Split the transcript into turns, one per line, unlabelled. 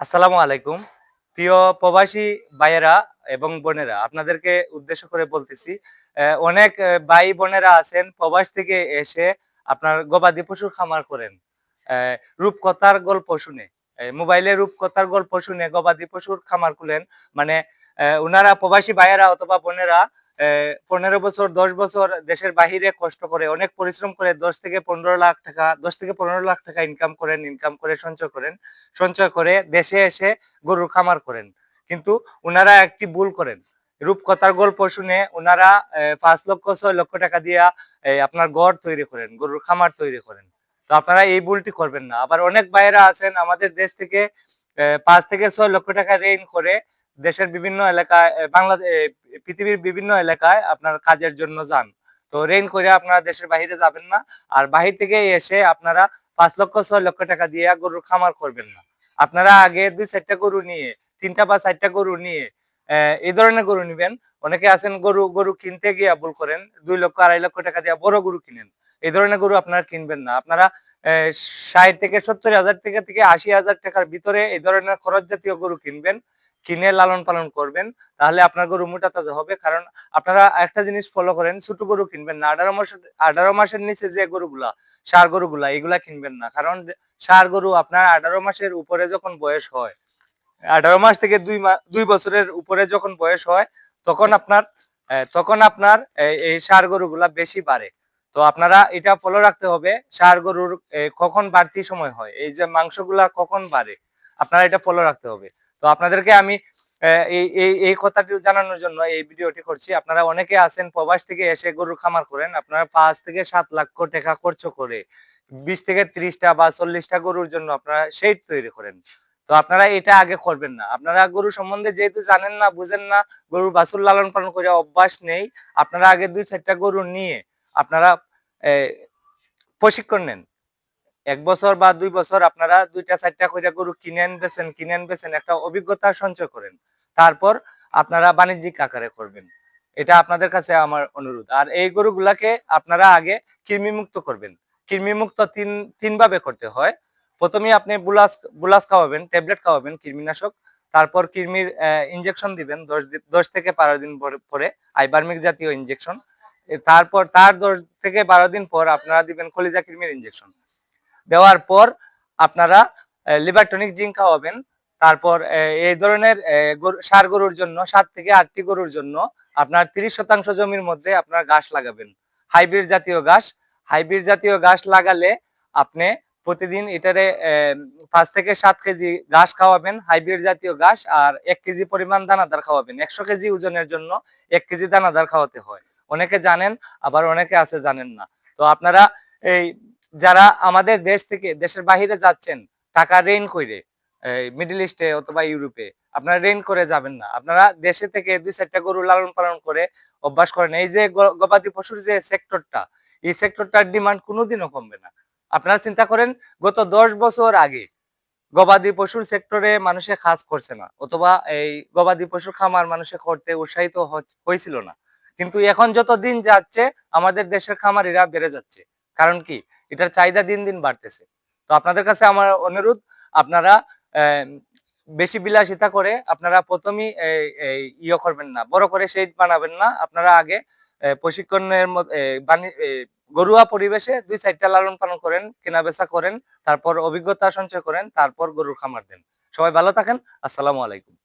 আসসালামু আলাইকুম। প্রিয় প্রবাসী ভাইয়েরা এবং বোনেরা, আপনাদেরকে উদ্দেশ্য করে বলতেছি, অনেক ভাই বোনেরা আছেন প্রবাস থেকে এসে আপনার গবাদি পশুর খামার করেন। অ্যা রূপকথার গল্প শুনে, মোবাইলে রূপকথার গল্প শুনে গবাদি পশুর খামার খুলেন। মানে উনারা প্রবাসী ভাইয়েরা অথবা বোনেরা ১৫ বছর ১০ বছর দেশের বাহিরে কষ্ট করে অনেক পরিশ্রম করে ১০ থেকে ১৫ লাখ টাকা ইনকাম করেন, ইনকাম করে সঞ্চয় করেন। সঞ্চয় করে দেশে এসে গরুর খামার করেন। কিন্তু উনারা একটি ভুল করেন। রূপকথার গল্প শুনে উনারা ৫ লক্ষ ৬ লক্ষ টাকা দিয়া আপনার ঘর তৈরি করেন, গরুর খামার তৈরি করেন। তো আপনারা এই ভুলটি করবেন না। আবার অনেক ভাইয়েরা আছেন আমাদের দেশ থেকে ৫ থেকে ৬ লক্ষ টাকা ঋণ করে দেশের বিভিন্ন এলাকায় পৃথিবীর বিভিন্ন এলাকায় আপনার কাজের জন্য যান। তো ঋণ করে আপনারা দেশের বাহিরে যাবেন না। আর বাহির থেকে এসে আপনারা ৫ লক্ষ ৬ লক্ষ টাকা দিয়ে গরুর খামার করবেন না। আপনারা আগে ২-৪ টা গরু নিয়ে ৩ টা বা ৪ টা গরু নিয়ে এই ধরনের গরু নিবেন। অনেকে আছেন গরু কিনতে গিয়ে ভুল করেন। ২ লক্ষ ২.৫ লক্ষ টাকা দিয়ে বড় গরু কিনেন। এই ধরনের গরু আপনারা কিনবেন না। আপনারা ৬০ থেকে ৭০,০০০ টাকা থেকে ৮০,০০০ টাকার ভিতরে এই ধরনের খরচ জাতীয় গরু কিনবেন। কিনে লালন পালন করবেন। তাহলে আপনার গরু মোটা তাজা হবে। কারণ আপনারা একটা জিনিস ফলো করেন, ছোট গরু কিনবেন না। ১৮ মাসের নিচে যে গরুগুলা, ষাঁড় গরুগুলা এগুলা কিনবেন না। কারণ ষাঁড় গরু আপনার ১৮ মাসের উপরে যখন বয়স হয়, ১৮ মাস থেকে ২ বছরের উপরে যখন বয়স হয়, তখন আপনার এই ষাঁড় গরুগুলা বেশি বাড়ে। তো আপনারা এটা ফলো রাখতে হবে, ষাঁড় গরুর কখন বাড়তি সময় হয়, এই যে মাংসগুলা কখন বাড়ে, আপনারা এটা ফলো রাখতে হবে। তো আপনাদেরকে আমি এই কথাটি জানানোর জন্য এই ভিডিওটি করছি। আপনারা অনেকে আছেন প্রবাস থেকে এসে গরুর খামার করেন। আপনারা ৫ থেকে ৭ লক্ষ টাকা খরচ করে ২০ থেকে ৩০ টা বা ৪০ টা গরুর জন্য আপনারা শেড তৈরি করেন। তো আপনারা এটা আগে করবেন না। আপনারা গরু সম্বন্ধে যেহেতু জানেন না, বুঝেন না, গরুর বাছুর লালন পালন করে অভ্যাস নেই, আপনারা আগে ২-৪ টা গরু নিয়ে আপনারা এ প্রশিক্ষণ নেন। ১ বছর বা ২ বছর আপনারা ২ টা ৪ টা কইরা গরু কিনেন বেচেন, একটা অভিজ্ঞতা সঞ্চয় করেন। তারপর আপনারা বাণিজ্যিক আকারে করবেন। এটা আপনাদের কাছে আমার অনুরোধ। আর এই গরুগুলাকে আপনারা আগে কৃমিমুক্ত করবেন। কৃমিমুক্ত ৩ ভাবে করতে হয়। ১ম এই আপনি বুলাস খাওয়াবেন, ট্যাবলেট খাওয়াবেন কৃমিনাশক। তারপর কৃমির ইনজেকশন দিবেন ১০ থেকে ১২ দিন পরে আইবারমিক জাতীয় ইনজেকশন। তারপর তার ১০ থেকে ১২ দিন পর আপনারা দিবেন কলিজা কৃমির ইনজেকশন। দেওয়ার পর আপনারা লিভার টনিক জিঙ্ক খাওয়াবেন। তারপর এই ধরনের ষাঁড় গরুর জন্য ৭ থেকে ৮ টি গরুর জন্য আপনার ৩০% জমির মধ্যে আপনার ঘাস লাগাবেন। হাইব্রিড জাতীয় ঘাস। হাইব্রিড জাতীয় ঘাস লাগালে আপনি প্রতিদিন এটারে ৫ থেকে ৭ কেজি ঘাস খাওয়াবেন, হাইব্রিড জাতীয় ঘাস। আর ১ কেজি পরিমাণ দানাদার খাওয়াবেন। ১০০ কেজি ওজনের জন্য ১ কেজি দানাদার খাওয়াতে হয়। অনেকে জানেন, আবার অনেকে আছে জানেন না। তো আপনারা এই যারা আমাদের দেশ থেকে দেশের বাহিরে যাচ্ছেন টাকা ঋণ কইরে, মিডল ইস্টে অথবা ইউরোপে, আপনারা ঋণ করে যাবেন না। আপনারা দেশে থেকে ২-৪ টা গরু লালন পালন করে অভ্যাস করেন। এই যে গবাদি পশুর যে সেক্টরটা, এই সেক্টরটার ডিমান্ড কোনোদিনও কমবে না। আপনারা চিন্তা করেন, গত ১০ বছর আগে গবাদি পশুর সেক্টরে মানুষে কাজ করছে না, অথবা এই গবাদি পশুর খামার মানুষে করতে উৎসাহিত হয়েছিল না। কিন্তু এখন যত দিন যাচ্ছে আমাদের দেশের খামারিরা বেড়ে যাচ্ছে। কারণ কি? এটার চাহিদা দিন দিন বাড়তেছে। তো আপনাদের কাছে আমার অনুরোধ, আপনারা বেশি বিলাসিতা করে আপনারা প্রথমেই করবেন না, বড় করে শেড বানাবেন না। আপনারা আগে প্রশিক্ষণের ঘরোয়া পরিবেশে ২-৪ টা লালন পালন করেন, কেনাবেচা করেন, তারপর অভিজ্ঞতা সঞ্চয় করেন, তারপর গরুর খামার দেন। সবাই ভালো থাকেন। আসসালামু আলাইকুম।